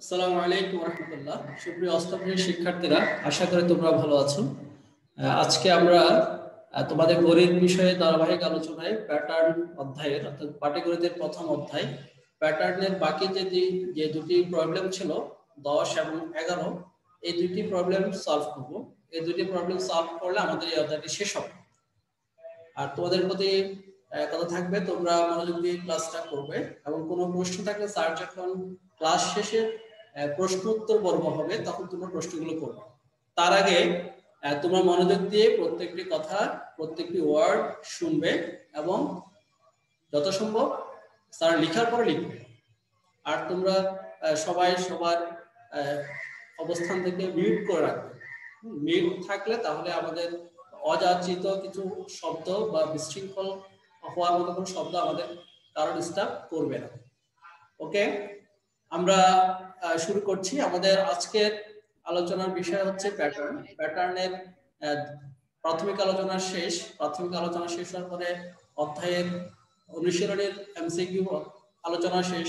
আসসালামু আলাইকুম রাহমাতুল্লাহ। সুপ্রিয় অষ্টম শ্রেণীর শিক্ষার্থীরা, আশা করি তোমরা ভালো আছো। আজকে আমরা তোমাদের গণিত বিষয়ে ধারাবাহিক আলোচনায় প্যাটার্ন অধ্যায়ের অর্থাৎ পাটিগণিতের প্রথম অধ্যায় প্যাটার্নের বাকি যে দুটি প্রবলেম ছিল 10 এবং 11, এই দুটি প্রবলেম সলভ করব। এই দুটি প্রবলেম সলভ করলে আমাদের এই অধ্যায়টি শেষ হবে। আর তোমাদের প্রতি কথা থাকবে, তোমরা মনোযোগ দিয়ে ক্লাসটা করবে এবং কোনো প্রশ্ন থাকলে স্যার যখন ক্লাস শেষে প্রশ্ন উত্তর পর্ব হবে তখন তোমরা প্রশ্নগুলো করবে। তার আগে তোমরা মনোযোগ দিয়ে প্রত্যেকটি কথা, প্রত্যেকটি ওয়ার্ড শুনবে এবং যত সম্ভব স্যার লেখার পরে লিখবে। আর তোমরা সবাই সবার অবস্থান থেকে মিউট করে রাখবে। মিউট থাকলে তাহলে আমাদের অযাচিত কিছু শব্দ বা বিশৃঙ্খল হওয়ার মতো কোনো শব্দ আমাদের কারো ডিস্টার্ব করবে না। ওকে, আমরা শুরু করছি। আমাদের আজকের আলোচনার বিষয় হচ্ছে প্যাটার্ন। প্যাটার্নের প্রাথমিক আলোচনা শেষ হওয়ার পরে অধ্যায়ের অনুশীলনের এমসিকিউ আলোচনা শেষ,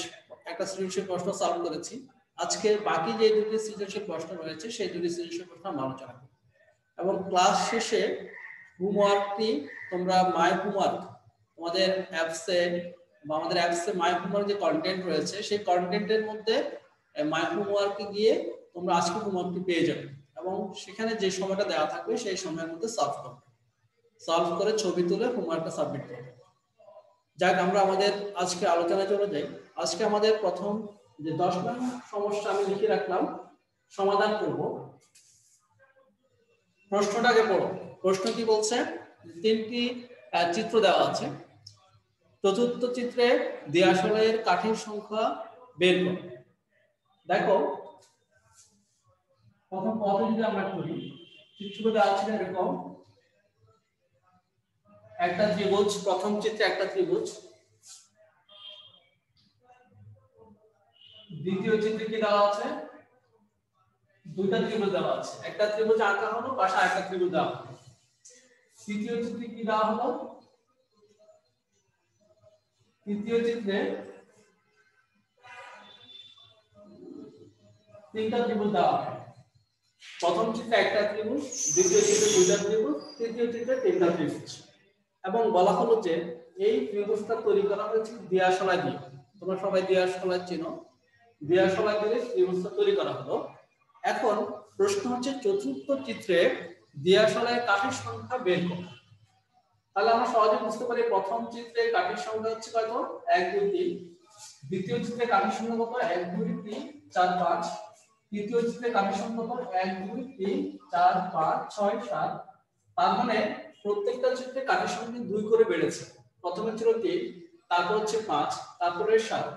একটা সৃজনশীল প্রশ্ন সলভ করেছি। আজকে বাকি যে দুটি সৃজনশীল প্রশ্ন রয়েছে সেই দুটি সৃজনশীল প্রশ্ন আমরা আলোচনা করব এবং ক্লাস শেষে হোমওয়ার্কটি তোমরা মাই হোমওয়ার্ক তোমাদের অ্যাপসে বা আমাদের অ্যাপসে মাই হোমওয়ার্ক যে কন্টেন্ট রয়েছে সেই কন্টেন্টের মধ্যে মাই হোমওয়ার্কে গিয়ে তোমরা আজকে হোমওয়ার্কটি পেয়ে যাবে এবং সেখানে যে সময়টা দেওয়া থাকবে সেই সময়ের মধ্যে সলভ করে ছবি তুলে হোমওয়ার্কটা সাবমিট করবে। যাক, আমরা আমাদের আজকে আলোচনায় চলে যাই। আজকে আমাদের প্রথম যে 10 নং সমস্যা আমি লিখে রাখলাম, সমাধান করব। প্রশ্নটাকে পড়ো। প্রশ্ন কি বলছে? তিনটি চিত্র দেওয়া আছে। চতুর্থ চিত্রে দিয়াশলাইয়ের কাঠির সংখ্যা বের করো। দেখো, প্রথম পদে যদি আমরা করি, চিত্রটা দেওয়া আছে এরকম একটা ত্রিভুজ, প্রথম চিত্রে একটা ত্রিভুজ, দ্বিতীয় চিত্রে কি দেওয়া আছে? দুইটা ত্রিভুজ দেওয়া আছে। একটা ত্রিভুজ আঁকা হলো, পাশে আরেকটা ত্রিভুজ দেওয়া হলো। তৃতীয় চিত্রে কি দেওয়া হলো? তৃতীয় চিত্রে তিনটা ত্রিভুজ দেওয়া হয়। প্রথম চিত্রে একটা ত্রিভুজ, দ্বিতীয় চিত্রে দুইটা ত্রিভুজ, তৃতীয় চিত্রে তিনটা ত্রিভুজ। এবং বলা হলো যে এই ত্রিভুজটা তৈরি করা হয়েছে দিয়াশলাই দিয়ে। তোমরা সবাই দিয়াশলাই চেনো, দিয়াশলাই দিয়ে ত্রিভুজটা তৈরি করা হলো। এখন প্রশ্ন হচ্ছে চতুর্থ চিত্রে দিয়াশলাইয়ের কাঠির সংখ্যা বের করো। তাহলে আমরা সহজে বুঝতে পারি প্রথম চিত্রে কাঠির সংখ্যা হচ্ছে কত? 1 2 3। দ্বিতীয় চিত্রে কাঠির সংখ্যা কত? 1 2 3 4 5। তৃতীয় চিত্রে কাঠির সংখ্যা কত? 1 2 3 4 5 6 7। তার মানে প্রত্যেকটা চিত্রে কাঠির সংখ্যা 2 করে বেড়েছে। প্রথমে ছিল 3, তারপর হচ্ছে 5, তারপরে 7।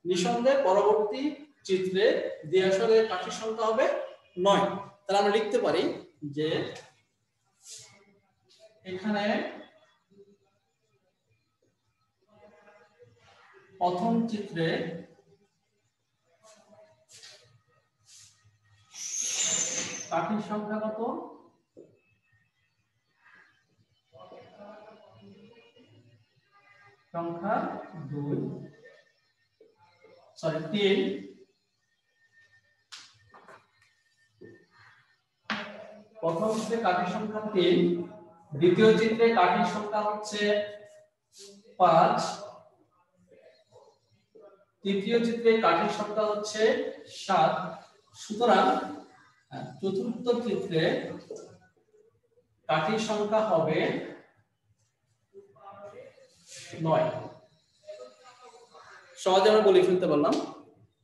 নিঃসন্দেহে পরবর্তী চিত্রে দিয়াশলাইয়ের কাঠির সংখ্যা হবে 9। তাহলে আমরা লিখতে পারি যে এখানে প্রথম চিত্রে কাঠির সংখ্যা কত? সংখ্যা 2 সরি 3। প্রথম চিত্রে কাঠির সংখ্যা 3, দ্বিতীয় চিত্রে কাঠির সংখ্যা হচ্ছে 5, তৃতীয় চিত্রে কাঠির সংখ্যা হচ্ছে 7। সুতরাং চতুর্থ চিত্রে কাঠির সংখ্যা হবে 9। সহজে আমরা বলে ফেলতে পারলাম।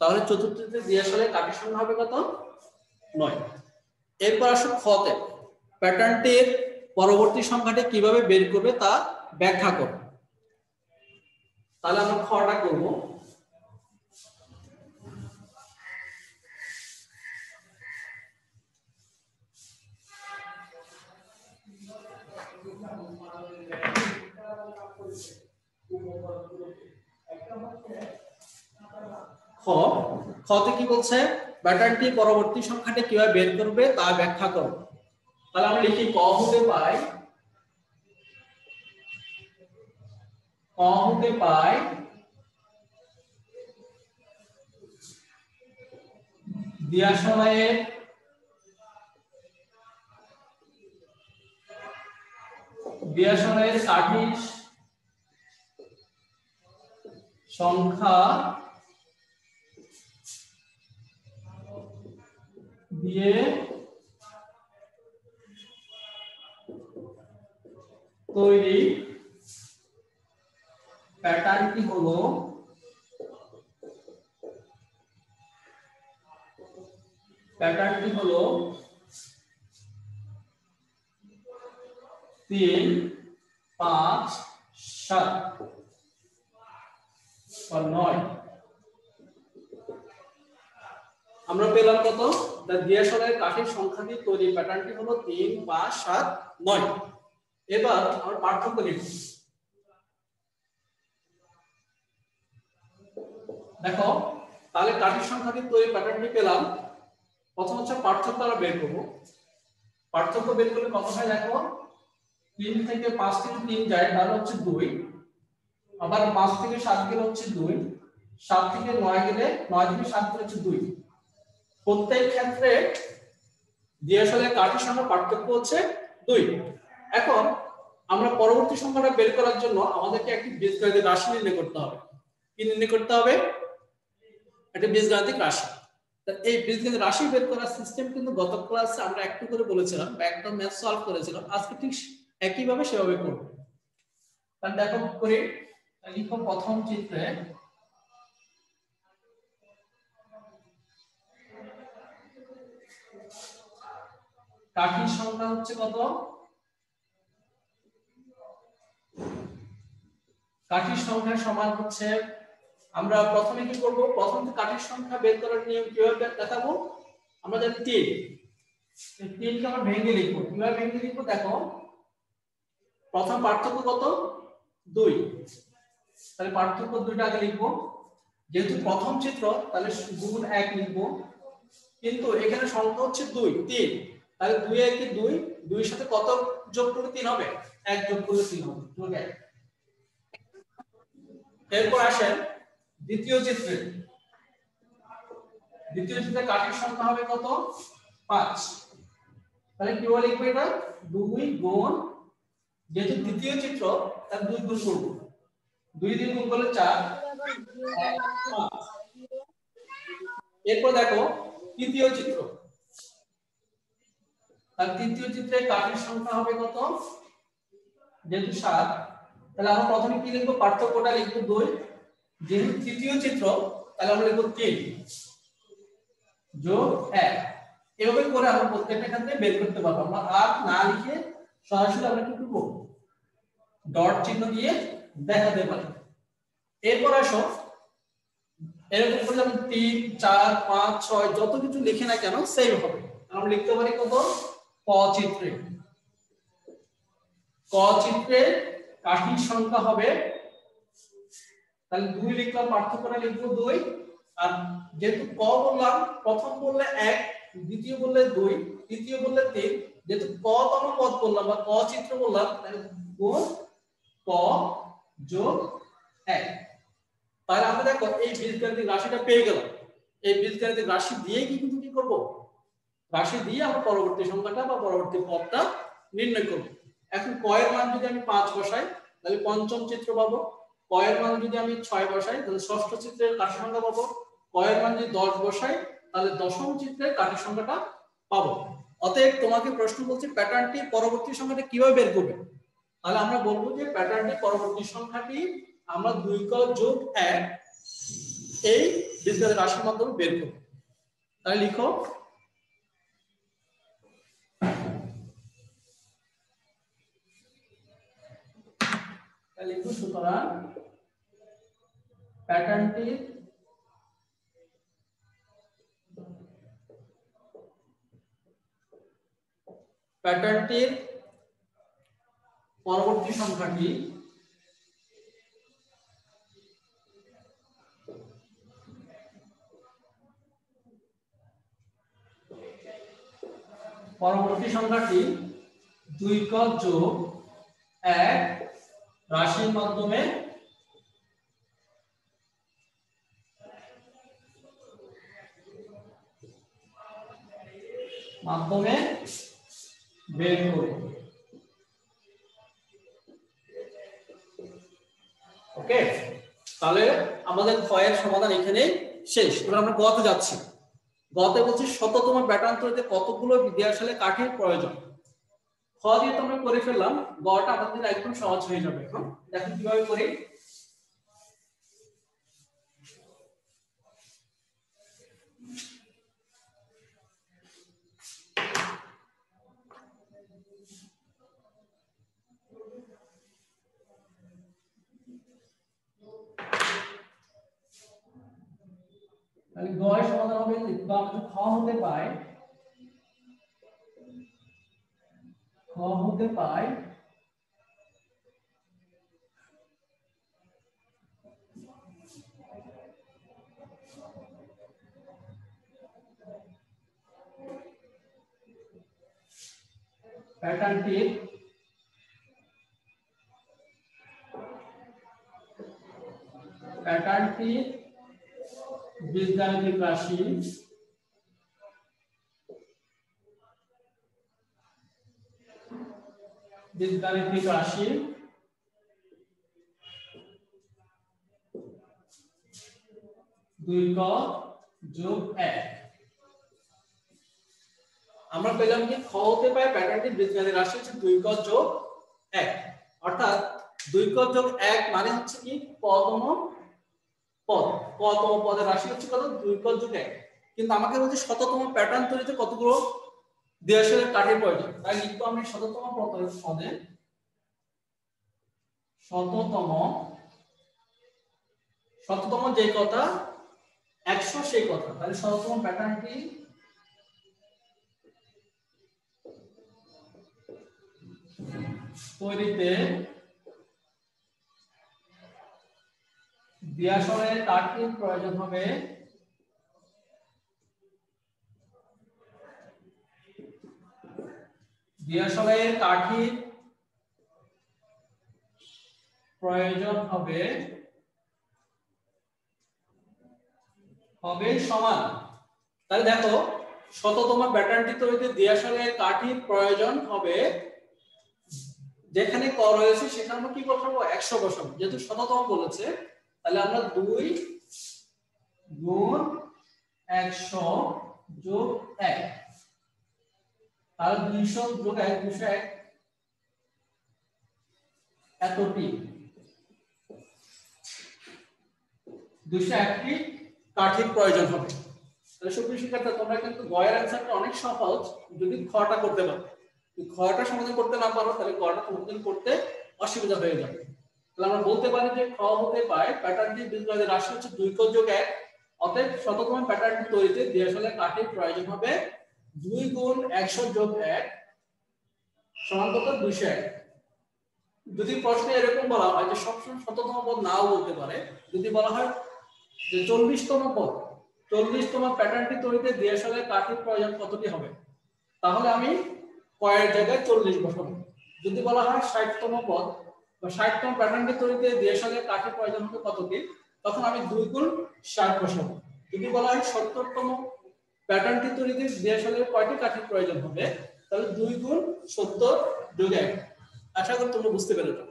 তাহলে চতুর্থ চিত্রে দিয়াশলাইয়ের কাঠির সংখ্যা হবে কত? 9। এরপর আসো খতে। প্যাটার্নটির পরবর্তী সংখ্যাটি কিভাবে বের করবে তা ব্যাখ্যা করো। তাহলে আমরা খটা করব। খতে কি বলছে? প্যাটার্নটি পরবর্তী সংখ্যাটি কিভাবে বের করবে তা ব্যাখ্যা করো। তাহলে আমরা লিখি ক হতে পাই দিয়াশলাইয়ের কাঠির সংখ্যা দিয়ে তৈরি প্যাটার্নটি হলো তিন পাঁচ সাত বা নয়। আমরা পেলাম কত? দিয়াশলাইয়ের কাঠির সংখ্যা দিয়ে তৈরি প্যাটার্নটি হলো 3 5 7 9। এবার আমরা পার্থক্য লিখব। দেখো তাহলে কাঠির সংখ্যা দিয়ে তৈরি প্যাটার্নটি পেলাম। প্রথম হচ্ছে পার্থক্য আমরা বের করব। পার্থক্য বের করলে কত হয় দেখো, 3 থেকে 5 থেকে 3 যায় তাহলে হচ্ছে 2, আবার 5 থেকে 7 গেলে হচ্ছে 2, 7 থেকে 9 গেলে 9 থেকে 7 গেলে হচ্ছে 2। প্রত্যেক ক্ষেত্রে দিয়াশলাইয়ের কাঠির সংখ্যার পার্থক্য হচ্ছে 2। এখন আমরা পরবর্তী সংখ্যাটা বের করার জন্য আমাদেরকে একটি বীজগাণিতিক রাশি নির্ণয় করতে হবে। কি নির্ণয় করতে হবে? একটা বীজগাণিতিক রাশি। এই বীজগাণিতিক রাশি বের করার সিস্টেম কিন্তু গত ক্লাসে আমরা একটু করে বলেছিলাম বা একটা ম্যাথ সলভ করেছিলাম। আজকে ঠিক একই ভাবে সেভাবে করব। তাহলে দেখো করি, লিখো প্রথম চিত্রে কাঠির সংখ্যা হচ্ছে কত? কাঠির সংখ্যা সমান হচ্ছে, আমরা প্রথমে কি করব? প্রথম কাঠির সংখ্যা বের করার নিয়ম কিভাবে দেখাবো? আমরা জানি 3, এই 3 কে আমরা ভেঙে লিখব। কিভাবে ভেঙে লিখব দেখো, প্রথম পার্থক্য কত? 2। তাহলে পার্থক্য 2টা আগে লিখব। যেহেতু প্রথম চিত্র তাহলে গুণ 1 লিখব, কিন্তু এখানে সংখ্যা হচ্ছে 2 3, তাহলে 2 এর কি 2, 2 এর সাথে কত যোগ করলে 3 হবে? 1 যোগ করলে 3 হবে। যোগ 1। এরপর আসেন দ্বিতীয় চিত্রে। দ্বিতীয় চিত্রে কাঠির সংখ্যা হবে কত? 5। তাহলে কিভাবে লিখব এটা? 2 গুণ, যেহেতু দ্বিতীয় চিত্র তার 2 গুণ করব, 2 দিয়ে গুণ করলে 4, 5। এরপর দেখো তৃতীয় চিত্র। তার তৃতীয় চিত্রে কাঠির সংখ্যা হবে কত? যেহেতু 7, তাহলে আমরা প্রথমে কি লিখব? পার্থক্যটা লিখব 2। যেহেতু তৃতীয় চিত্র তাহলে আমরা লিখব 3 যোগ 1। এভাবে করে আমরা প্রত্যেকটা ক্ষেত্রে বের করতে পারবো। আমরা আর না লিখে সরাসরি আমরা কি করব? ডট চিহ্ন দিয়ে দেখাতে পারি। এরপর আসো, এরকম করে আমরা 3 4 5 6 যত কিছু লিখে না কেন সেম হবে। আমরা লিখতে পারি কত? ক চিত্রে। ক চিত্রে কাঠির সংখ্যা হবে, তাহলে 2 লিখলাম, পার্থক্যটা লিখব 2। আর যেহেতু ক বললাম, প্রথম বললে 1, দ্বিতীয় বললে 2, তৃতীয় বললে 3, যেহেতু ক তম পদ বললাম বা ক চিত্র বললাম, তাহলে গুণ ক যোগ 1। তাহলে আমরা দেখো এই বীজগাণিতিক রাশিটা পেয়ে গেলাম। এই বীজগাণিতিক রাশি দিয়ে কিন্তু কি করব? রাশি দিয়ে আমরা পরবর্তী সংখ্যাটা বা পরবর্তী পদটা নির্ণয় করব। এখন ক এর মান যদি আমি 5 বসাই তাহলে পঞ্চম চিত্র পাবো। ক এর মান যদি আমি 6 বসাই তাহলে ষষ্ঠ চিত্রের কাঠির সংখ্যা পাবো। ক এর মান যদি 10 বসাই তাহলে দশম চিত্রের কাঠির সংখ্যাটা পাবো। অতএব তোমাকে প্রশ্ন বলছে প্যাটার্নটি পরবর্তী সংখ্যাটা কিভাবে বের করবে? তাহলে আমরা বলবো যে প্যাটার্নটি পরবর্তী সংখ্যাটি আমরা 2 ক যোগ 1 এই বীজগাণিতিক রাশির মাধ্যমে বের করব। তাহলে লিখো, সুতরাং প্যাটার্নটির পরবর্তী সংখ্যাটি পরবর্তী সংখ্যাটি 2 ক যোগ 1 রাশির মাধ্যমে মাধ্যমে বের করি। ওকে, তাহলে আমাদের ক্ষয়ের সমাধান এখানে শেষ। এবার আমরা গতে যাচ্ছি। গতে বলছি শততম প্যাটার্ন তৈরিতে কতগুলো বিদ্যাশালে কাঠের প্রয়োজন। খ দিয়ে তো আমরা করে ফেললাম, গটা আমাদের একদম সহজ হয়ে যাবে। এখন দেখো কিভাবে করি। গয় সমাধান হবে বা খ হতে পায়, খ হতে পায় প্যাটার্নটির বীজগাণিতিক রাশি দুই ক যোগ 1। আমরা পেলাম কি খ হতে পায় প্যাটার্নটির বীজগাণিতিক রাশি হচ্ছে 2 ক যোগ 1, অর্থাৎ 2 ক যোগ 1 মানে হচ্ছে কি কতম পদ, কতম পদের রাশি হচ্ছে কত 2 ক যোগ 1। কিন্তু আমাকে বলছে শততম প্যাটার্ন তৈরিতে কতগুলো দ্বিআধারের কাঠের প্রয়োজন। তাই লিখবো আমি শততম পদে শততম যে কথা 100 সেই কথা। তাহলে শততম প্যাটার্নটি তৈরিতে দ্বিআধারের কাঠের প্রয়োজন হবে দ্বিআধারের কাঠের প্রয়োজন হবে সমান। তাহলে দেখো শততম প্যাটার্নটি তৈরিতে দ্বিআধারের কাঠের প্রয়োজন হবে, যেখানে ক রয়েছে সেখানে আমরা কি বসাবো 100 বসাবো, যেহেতু শততম বলেছে। তাহলে আমরা 2 গুণ 100 যোগ 1, তাহলে 200 যোগ 1 201 এতটি 201টি কাঠের প্রয়োজন হবে। তাহলে সুপ্রিয় শিক্ষার্থী তোমরা কিন্তু গয়ের অ্যানসারটা অনেক সহজ যদি খটা করতে পারো। খটা সমাধান করতে না পারো তাহলে গটা সমাধান করতে অসুবিধা হয়ে যাবে। তাহলে আমরা বলতে পারি যে খ হতে পায় প্যাটার্নটির বীজগাণিতিক রাশি হচ্ছে 2 ক যোগ 1, অতএব শততম প্যাটার্নটি তৈরিতে দ্বিআধারের কাঠের প্রয়োজন হবে 2 গুণ 100 যোগ 1 সমান কত 201। যদি প্রশ্নে এরকম বলা হয় যে সবসময় শততম পদ নাও বলতে পারে, যদি বলা হয় যে 40তম পদ, 40তম প্যাটার্নটি তৈরিতে দ্বিআধারের কাঠের প্রয়োজন কতটি হবে, তাহলে আমি কয়ের জায়গায় 40 বসাবো। যদি বলা হয় 60তম পদ বা 60তম প্যাটার্নটি তৈরিতে দ্বিআধারের কাঠের প্রয়োজন হবে কতটি, তখন আমি 2 গুণ 60 বসাবো। যদি বলা হয় 70তম প্যাটার্নটি তৈরিতে দ্বিআধারের কয়টি কাঠের প্রয়োজন হবে, তাহলে 2 গুণ 70 যোগ 1। আশা করি তোমরা বুঝতে পেরেছো।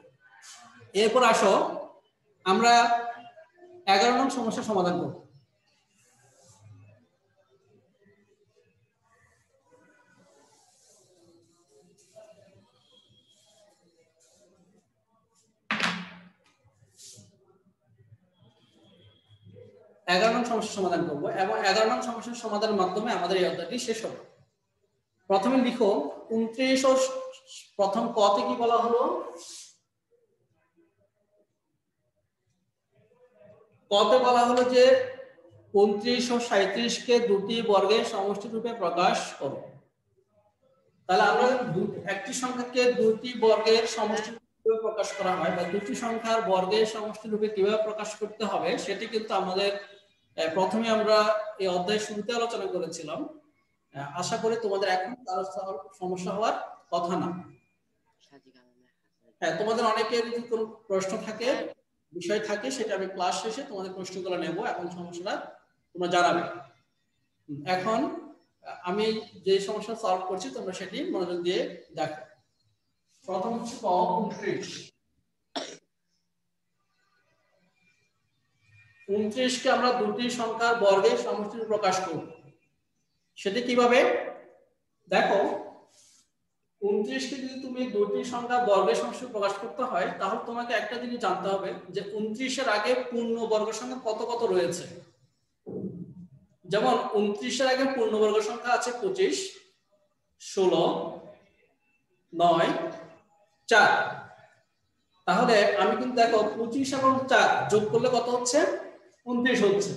এরপর আসো আমরা 11 নং সমস্যার সমাধান করব। এগারো নং সমস্যার সমাধান করব এবং 11 নং সমস্যার সমাধানের মাধ্যমে আমাদের এই অধ্যায়টি শেষ হবে। প্রথমে লিখো 29 প্রথম কতে কি বলা হলো, কতে বলা হলো যে 29 ও 37 কে দুটি বর্গের সমষ্টি রূপে প্রকাশ করো। তাহলে আমরা একটি সংখ্যাকে দুটি বর্গের সমষ্টি রূপে প্রকাশ করা হয় বা দুটি সংখ্যার বর্গের সমষ্টি রূপে কিভাবে প্রকাশ করতে হবে সেটি কিন্তু আমাদের প্রথমে আমরা এই অধ্যায়ের শুরুতে আলোচনা করেছিলাম। আশা করি তোমাদের এখন সমস্যা হওয়ার কথা না। হ্যাঁ, তোমাদের অনেকের যদি কোনো প্রশ্ন থাকে, বিষয় থাকে, সেটা আমি ক্লাস শেষে তোমাদের প্রশ্নগুলো নেব এবং সমস্যাটা তোমরা জানাবে। এখন আমি যে সমস্যা সলভ করছি তোমরা সেটি মনোযোগ দিয়ে দেখো। প্রথম হচ্ছে ক 29। 29 কে আমরা দুটি সংখ্যার বর্গের সমষ্টিরূপে প্রকাশ করব। সেটি কিভাবে? দেখো 29 কে যদি তুমি দুটি সংখ্যার বর্গের সমষ্টিরূপে প্রকাশ করতে হয় তাহলে তোমাকে একটা জিনিস জানতে হবে যে 29 এর আগে পূর্ণ বর্গ সংখ্যা কত কত রয়েছে। যেমন 29 এর আগে পূর্ণবর্গ সংখ্যা আছে 25, 16, 9, 4। তাহলে আমি কিন্তু দেখো 25 এবং 4 যোগ করলে কত হচ্ছে? 29 হচ্ছে।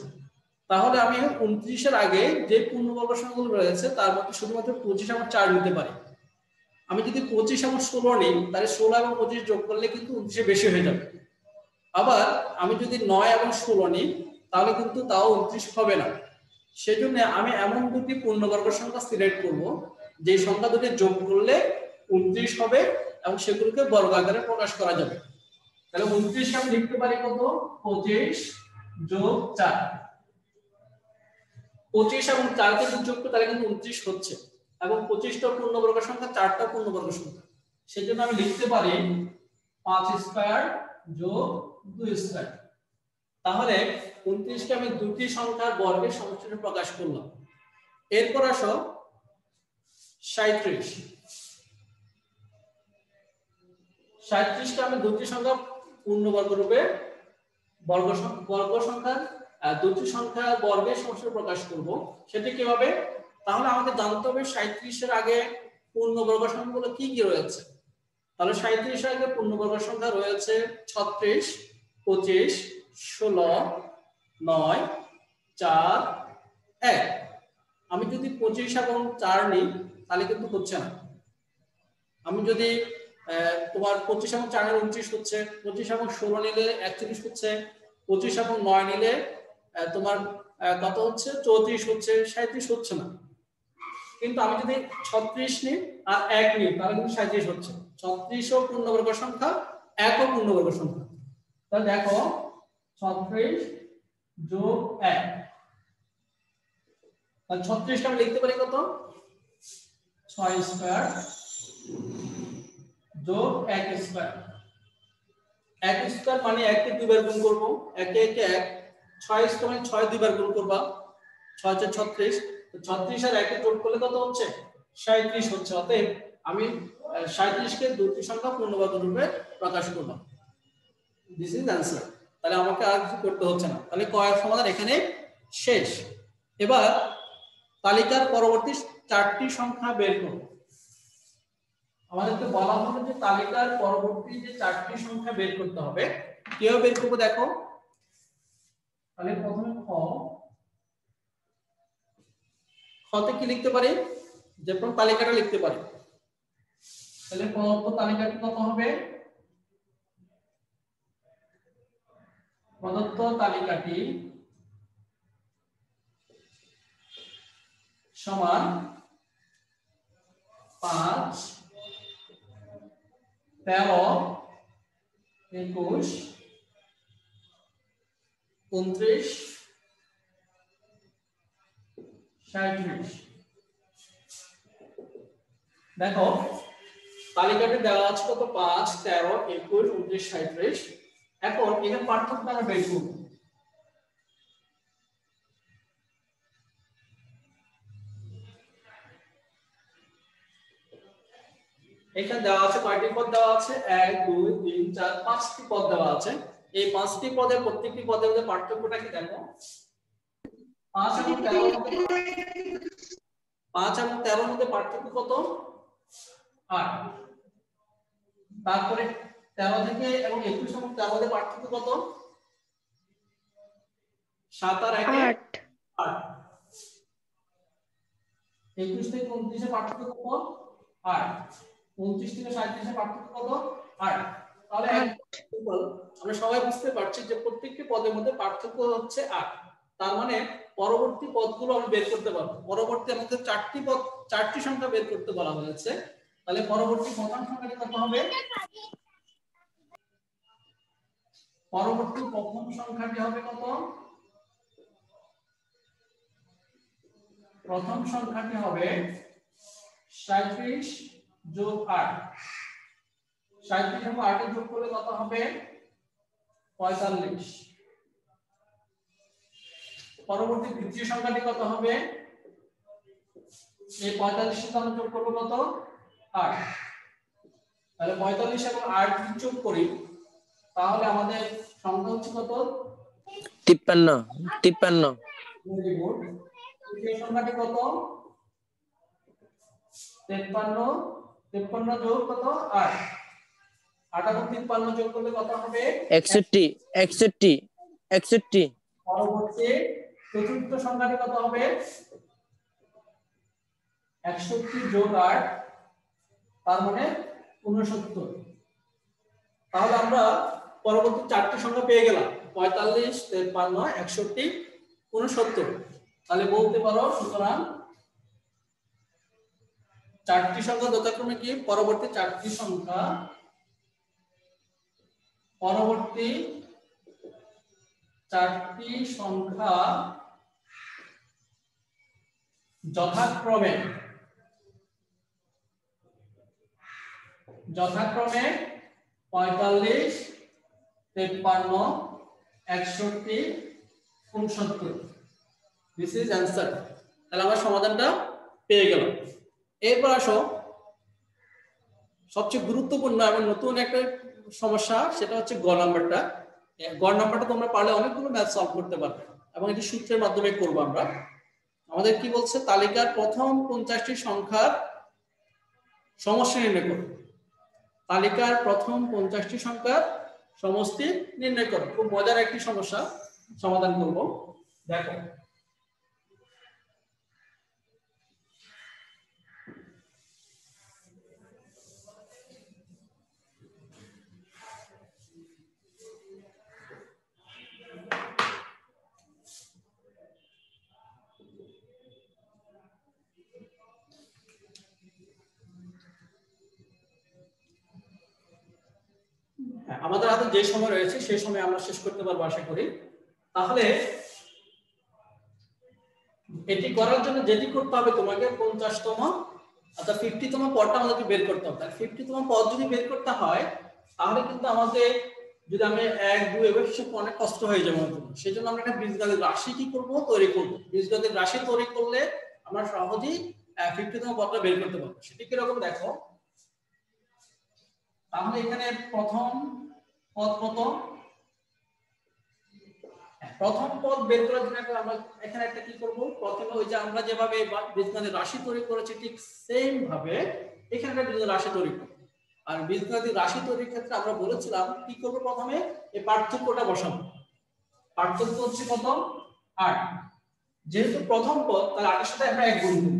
তাহলে আমি 29 এর আগে যে পূর্ণবর্গ সংখ্যাগুলো রয়েছে তার মধ্যে শুধুমাত্র 25 এবং 4 নিতে পারি। আমি যদি 25 এবং 16 নিই তাহলে 16 এবং 25 যোগ করলে কিন্তু 29 বেশি হয়ে যাবে। আবার আমি যদি 9 এবং 16 নিই তাহলে কিন্তু তাও 29 হবে না। সেজন্য আমি এমন দুটি পূর্ণবর্গ সংখ্যা সিলেক্ট করব যে সংখ্যা দুটি যোগ করলে 29 হবে এবং সেগুলোকে বর্গ আকারে প্রকাশ করা যাবে। তাহলে 29 আমি লিখতে পারি কত? 25 যোগ 4। 25 এবং 4 কে যদি যোগ করি তাহলে কিন্তু 29 হচ্ছে এবং 25টা পূর্ণবর্গ সংখ্যা 4টা পূর্ণবর্গ সংখ্যা। সেজন্য আমি লিখতে পারি 5 স্কয়ার যোগ 2 স্কয়ার। তাহলে 29 কে আমি দুটি সংখ্যার বর্গের সমষ্টিরূপে প্রকাশ করলাম। এরপর আসো 37। 37 কে আমি দুটি সংখ্যার পূর্ণবর্গ রূপে বর্গ সংখ্যার দুটি সংখ্যা বর্গের সমষ্টিরূপে প্রকাশ করব। সেটি কিভাবে? তাহলে আমাকে জানতে হবে 37 এর আগে পূর্ণবর্গ সংখ্যাগুলো কি কি রয়েছে। তাহলে 37 এর আগে পূর্ণবর্গ সংখ্যা রয়েছে 36, 25, 16, 9, 4, 1। আমি যদি 25 এবং 4 নিই তাহলে কিন্তু হচ্ছে না। আমি যদি তোমার 25 এবং 4 নিলে 29 হচ্ছে, 25 এবং 16 নিলে 41 হচ্ছে, 25 এবং 9 নিলে তোমার কত হচ্ছে? 34 হচ্ছে, 37 হচ্ছে না। কিন্তু আমি যদি 36 নিই আর 1 নিই তাহলে কিন্তু 37 হচ্ছে। 36 ও পূর্ণবর্গ সংখ্যা, 1 ও পূর্ণবর্গ সংখ্যা। তাহলে দেখো 36 যোগ 1। তাহলে 36 কে আমি লিখতে পারি কত? 6 স্কয়ার যোগ 1 স্কয়ার। 1 স্কয়ার মানে 1 কে দুইবার গুণ করব। 1 এ 1, 6 স্কয়ার মানে 6 দুইবার গুণ করবা। 6 × 36, তো 36 আর 1 যোগ করলে কত হচ্ছে? 37 হচ্ছে। অতএব আমি 37 কে দুটি সংখ্যা পূর্ণবর্গ রূপে প্রকাশ করলাম। This is answer. তাহলে আমাকে আর কিছু করতে হচ্ছে না। তাহলে ক এর সমাধান এখানে শেষ। এবার তালিকার পরবর্তী 4টি সংখ্যা বের করব। আমাদেরকে বলা হলো যে তালিকার পরবর্তী যে 4টি সংখ্যা বের করতে হবে। কিভাবে বের করব দেখো। তাহলে প্রথমে খতে কি লিখতে পারি? যে প্রথম তালিকাটা লিখতে পারি। তাহলে প্রদত্ত তালিকাটি কত হবে? প্রদত্ত তালিকাটি সমান 5, 13, 21, 29, 37। দেখো তালিকাটি দেওয়া আছে কত? 5, 13, 21, 29, 37। এখন এখানে পার্থক্য আমরা বের করব। এখানে দেওয়া আছে কয়টি পদ দেওয়া আছে? 1, 2, 3, 4, 5টি পদ দেওয়া আছে। এই 5টি পদের প্রত্যেকটি পদের মধ্যে পার্থক্যটা কি দেখো। 5 এবং 13 এর মধ্যে 5 এবং 13 এর মধ্যে পার্থক্য কত? 8। তারপরে 13 থেকে এবং 21 এবং 13 এর মধ্যে পার্থক্য কত? 7 আর 1 8। 21 থেকে 29 এর পার্থক্য কত? 8। 29 থেকে 37 এর পার্থক্য কত? 8। তাহলে আমরা সবাই বুঝতে পারছি যে প্রত্যেকটি পদের মধ্যে পার্থক্য হচ্ছে 8। তার মানে পরবর্তী পদগুলো আমরা বের করতে পারবো। পরবর্তী আমাদের 4টি সংখ্যা বের করতে বলা হয়েছে। তাহলে পরবর্তী প্রথম সংখ্যাটি কত হবে? পরবর্তী প্রথম সংখ্যাটি হবে কত? প্রথম সংখ্যাটি হবে 37 যোগ 8। 37 এবং 8 যোগ করলে কত হবে? 45। পরবর্তী দ্বিতীয় সংখ্যাটি কত হবে? এই 45 এর সাথে যোগ করব কত? 8। তাহলে 45 এবং 8 যদি যোগ করি তাহলে আমাদের সংখ্যা হচ্ছে কত? 53 53। তৃতীয় সংখ্যাটি কত? 53। 53 যোগ কত? 8। 8 এবং 53 যোগ করলে কত হবে? 61 61 61। পরবর্তী চতুর্থ সংখ্যাটি কত হবে? 61 যোগ 8 তার মানে 69। তাহলে আমরা পরবর্তী চারটি সংখ্যা পেয়ে গেলাম, 45, 53, 61, 69। তাহলে বলতে পারো সুতরাং চারটি সংখ্যা যথাক্রমে কি? পরবর্তী চারটি সংখ্যা যথাক্রমে 45, 53, 61, 69। This is answer. তাহলে আমরা সমাধানটা পেয়ে গেলাম। এরপর আসো সবচেয়ে গুরুত্বপূর্ণ এবং নতুন একটা সমস্যা, সেটা হচ্ছে গ নাম্বারটা। গ নাম্বারটা তোমরা পারলে অনেকগুলো ম্যাথ সলভ করতে পারবে এবং এটি সূত্রের মাধ্যমে করব আমরা। আমাদের কি বলছে? তালিকার প্রথম 50টি সংখ্যার সমষ্টি নির্ণয় করো। তালিকার প্রথম 50টি সংখ্যার সমষ্টি নির্ণয় করো। খুব মজার একটি সমস্যা, সমাধান করব। দেখো আমাদের হাতে যে সময় রয়েছে সেই সময় আমরা শেষ করতে পারবো আশা করি। তাহলে এটি করার জন্য যেটি করতে হবে তোমাকে 50তম অর্থাৎ 50তম পদটা আমাদেরকে বের করতে হবে। তাহলে 50তম পদ যদি বের করতে হয় তাহলে কিন্তু আমাদের যদি আমি 1 2 এভাবে হিসাব অনেক কষ্ট হয়ে যাবে আমাদের জন্য। সেজন্য আমরা একটা বীজগণিত রাশি কি করব? তৈরি করব। বীজগণিত রাশি তৈরি করলে আমরা সহজেই 50তম পদটা বের করতে পারবো। সেটি কি রকম দেখো। তাহলে এখানে প্রথম পদ কত? প্রথম পদ বের করার জন্য আমরা এখানে একটা কি করব? প্রথমে ওই যে আমরা যেভাবে বীজগণিত রাশি তৈরি করেছি ঠিক সেম ভাবে এখানে একটা বীজগণিত রাশি তৈরি করব। আর বীজগণিত রাশি তৈরির ক্ষেত্রে আমরা বলেছিলাম কি করব? প্রথমে এই পার্থক্যটা বসাবো। পার্থক্য হচ্ছে কত? 8। যেহেতু প্রথম পদ তাহলে 8 এর সাথে আমরা 1 গুণ করব।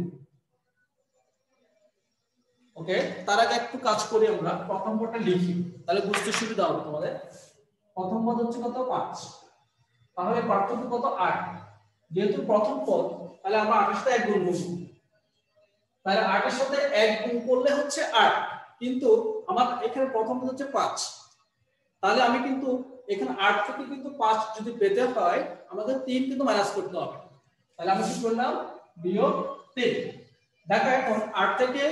ওকে, তার আগে একটু কাজ করি, আমরা প্রথম পদটা লিখি তাহলে বুঝতে সুবিধা হবে তোমাদের। প্রথম পদ হচ্ছে কত? 5। তাহলে পার্থক্য কত? 8। যেহেতু প্রথম পদ তাহলে আমরা 8 এর সাথে 1 গুণ করব। তাহলে 8 এর সাথে 1 গুণ করলে হচ্ছে 8, কিন্তু আমার এখানে প্রথম পদ হচ্ছে 5। তাহলে আমি কিন্তু এখানে 8 থেকে কিন্তু 5 যদি পেতে হয় আমাদের 3 কিন্তু মাইনাস করতে হবে। তাহলে আমি কি করলাম? বিয়োগ 3। দেখো এখন 8 থেকে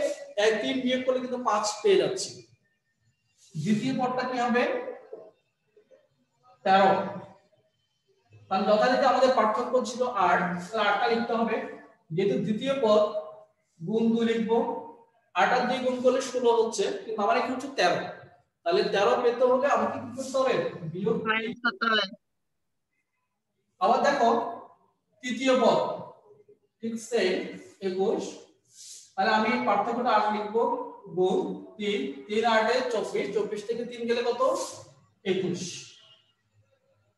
1 3 বিয়োগ করলে কিন্তু 5 পেয়ে যাচ্ছি। দ্বিতীয় পদটা কি হবে? 13। কারণ যথারীতি আমাদের পার্থক্য ছিল 8, তাহলে 8টা লিখতে হবে। যেহেতু দ্বিতীয় পদ গুণ 2 লিখবো। 8 আর 2 গুণ করলে 16 হচ্ছে, কিন্তু আমার এখানে হচ্ছে 13। তাহলে 13 পেতে হলে আমাকে কি করতে হবে? বিয়োগ মাইনাস করতে হবে। আবার দেখো তৃতীয় পদ ঠিক সেম 21। তাহলে আমি পার্থক্যটা 8 লিখবো গুণ 3, 3 8 এ 24, 24 থেকে 3 গেলে কত? 21।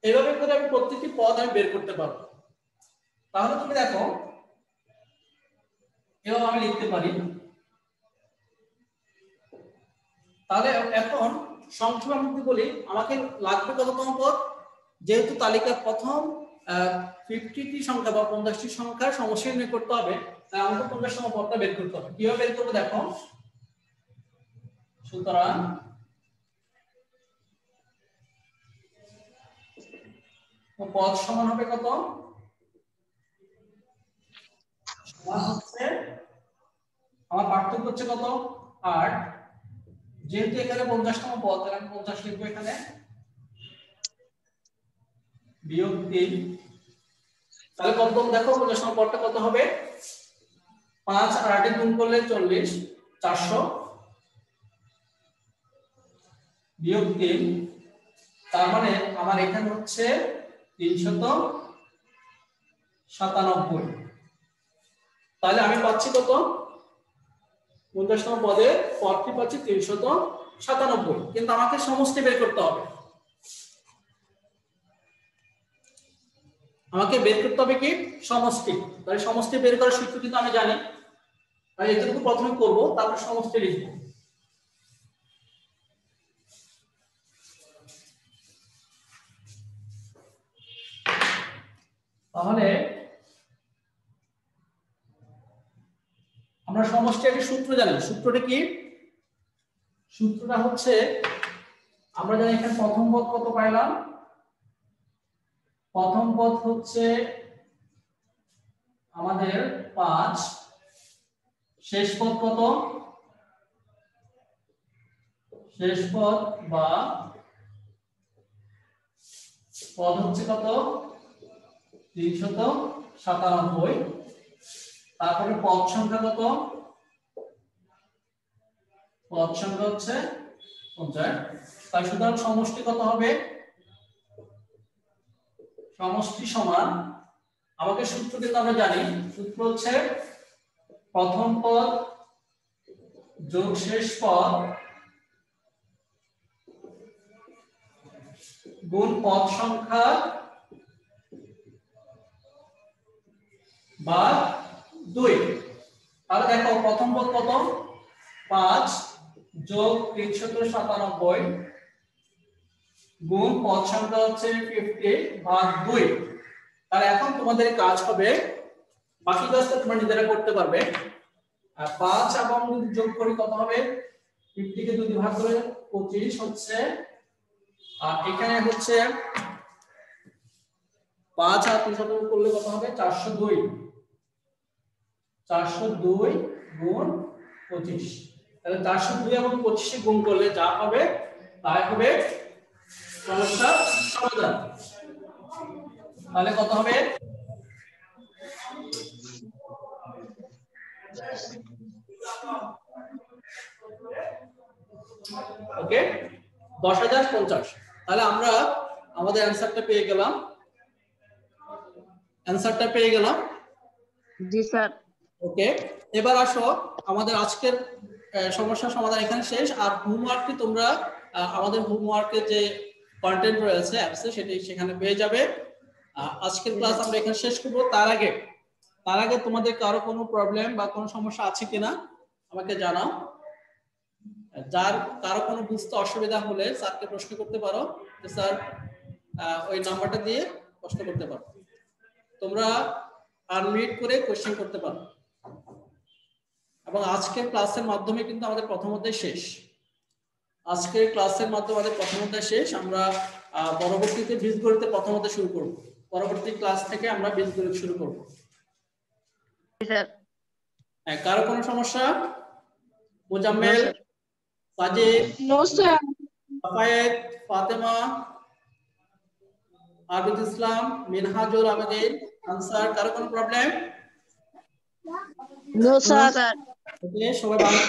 এইভাবে করে আমি প্রত্যেকটি পদ আমি বের করতে পারবো। তাহলে তুমি দেখো এভাবে আমি লিখতে পারি। তাহলে এখন সংক্ষেপে আমি যদি বলি আমাকে লাগবে কততম পদ? যেহেতু তালিকার প্রথম 50টি সংখ্যা বা 50টি সংখ্যার সমষ্টি নির্ণয় করতে হবে, তাই আমাকে 50তম পদটা বের করতে হবে। কিভাবে বের করব দেখো। সুতরাং পদ সমান হবে কত? আমার হচ্ছে আমার পার্থক্য হচ্ছে কত 8, যেহেতু এখানে 50তম পদ তাহলে আমি 50 লিখবো এখানে বিয়োগ 3, তাহলে কত দেখো 50তম পদটা কত হবে 5 আর 8 গুণ করলে 40, 400 বিয়োগ 3, তার মানে আমার এখানে হচ্ছে 397। তাহলে আমি পাচ্ছি কত 50তম পদে পদটি পাচ্ছি 397, কিন্তু আমাকে সমষ্টি বের করতে হবে। আমাকে বের করতে হবে কি সমষ্টি। তাহলে সমষ্টি বের করার সূত্র কিন্তু আমি জানি, তাহলে এটুকু প্রথমে করব, তারপর সমষ্টি লিখব। তাহলে আমরা সমষ্টি একটা সূত্র জানি। সূত্রটা কি? সূত্রটা হচ্ছে আমরা জানি এখানে প্রথম পদ কত পাইলাম, প্রথম পদ হচ্ছে আমাদের 5, শেষ পদ কত, শেষ পদ বা পদ হচ্ছে কত 397, তারপরে পদ সংখ্যা কত, পদ সংখ্যা হচ্ছে 50। তাই সুতরাং সমষ্টি কত হবে, সমষ্টি সমান আমাকে সূত্র কিন্তু আমরা জানি, সূত্র হচ্ছে প্রথম পদ যোগ শেষ পদ গুণ পদ সংখ্যা বা 2। তাহলে দেখো প্রথম পদ কত 5 যোগ 397 গুণ পদ সংখ্যা হচ্ছে 50 ভাগ 2। তাহলে এখন তোমাদের কাজ হবে, বাকি কাজটা তোমরা নিজেরা করতে পারবে। আর 5 এবং যদি যোগ করি কত হবে, 50 কে 2 দিয়ে ভাগ করে 25 হচ্ছে, আর এখানে হচ্ছে 5 আর 3 করলে কত হবে 402, 402 গুণ 25। তাহলে 402 এবং 25 গুণ করলে যা হবে তাই হবে সমস্যার সমাধান। তাহলে কত হবে, ওকে 10,050। তাহলে আমরা আমাদের অ্যানসারটা পেয়ে গেলাম, অ্যানসারটা পেয়ে গেলাম। জি স্যার। ওকে, এবার আসো আমাদের আজকের সমস্যার সমাধান এখানে শেষ। আর হোমওয়ার্কটি তোমরা আমাদের হোমওয়ার্কের যে কন্টেন্ট রয়েছে অ্যাপসে সেটি সেখানে পেয়ে যাবে। আজকের ক্লাস আমরা এখানে শেষ করব। তার আগে তোমাদের কারো কোনো প্রবলেম বা কোনো সমস্যা আছে কিনা আমাকে জানাও। যার কারো কোনো বুঝতে অসুবিধা হলে স্যারকে প্রশ্ন করতে পারো, যে স্যার ওই নাম্বারটা দিয়ে প্রশ্ন করতে পারো। তোমরা আনমিউট করে কোশ্চেন করতে পারো। এবং আজকের ক্লাসের মাধ্যমে কিন্তু আমাদের প্রথম অধ্যায় শেষ। আজকের ক্লাসের মাধ্যমে আমাদের প্রথম অধ্যায় শেষ। আমরা পরবর্তীতে বীজগণিতের প্রথম অধ্যায় শুরু করব। পরবর্তী ক্লাস থেকে আমরা বীজগণিত শুরু করব। স্যার। হ্যাঁ, কারো কোনো সমস্যা? Muzammel, Sajid, no sir. সাফায়েত, ফাতেমা, আবিদ ইসলাম, মিনহাজুল আবেদিন, আনসার, কারো কোনো প্রবলেম? No sir. ওকে, সবাই ভালো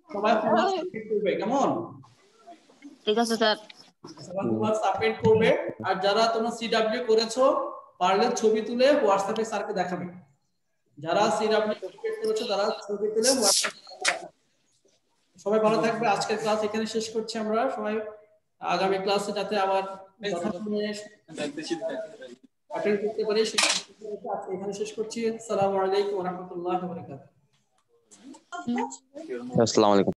সবাই হোমওয়ার্ক সাবমিট করবে, কেমন? ঠিক আছে স্যার। সবাই হোমওয়ার্ক সাবমিট করবে। আর যারা তোমরা সিডব্লিউ করেছো পারলে ছবি তুলে হোয়াটসঅ্যাপে স্যারকে দেখাবে। যারা সিডব্লিউ কমপ্লিট করেছো তারা ছবি তুলে হোয়াটসঅ্যাপে দেখাবে। সবাই ভালো থাকবে। আজকের ক্লাস এখানে শেষ করছি আমরা। সবাই আগামী ক্লাসে যাতে আবার যথাসময়ে অ্যাটেন্ড করতে পারি সেটা আজকে এখানে শেষ করছি। আসসালামু আলাইকুম ওয়া রাহমাতুল্লাহি ওয়া বারাকাতুহু। আসসালামু আলাইকুম।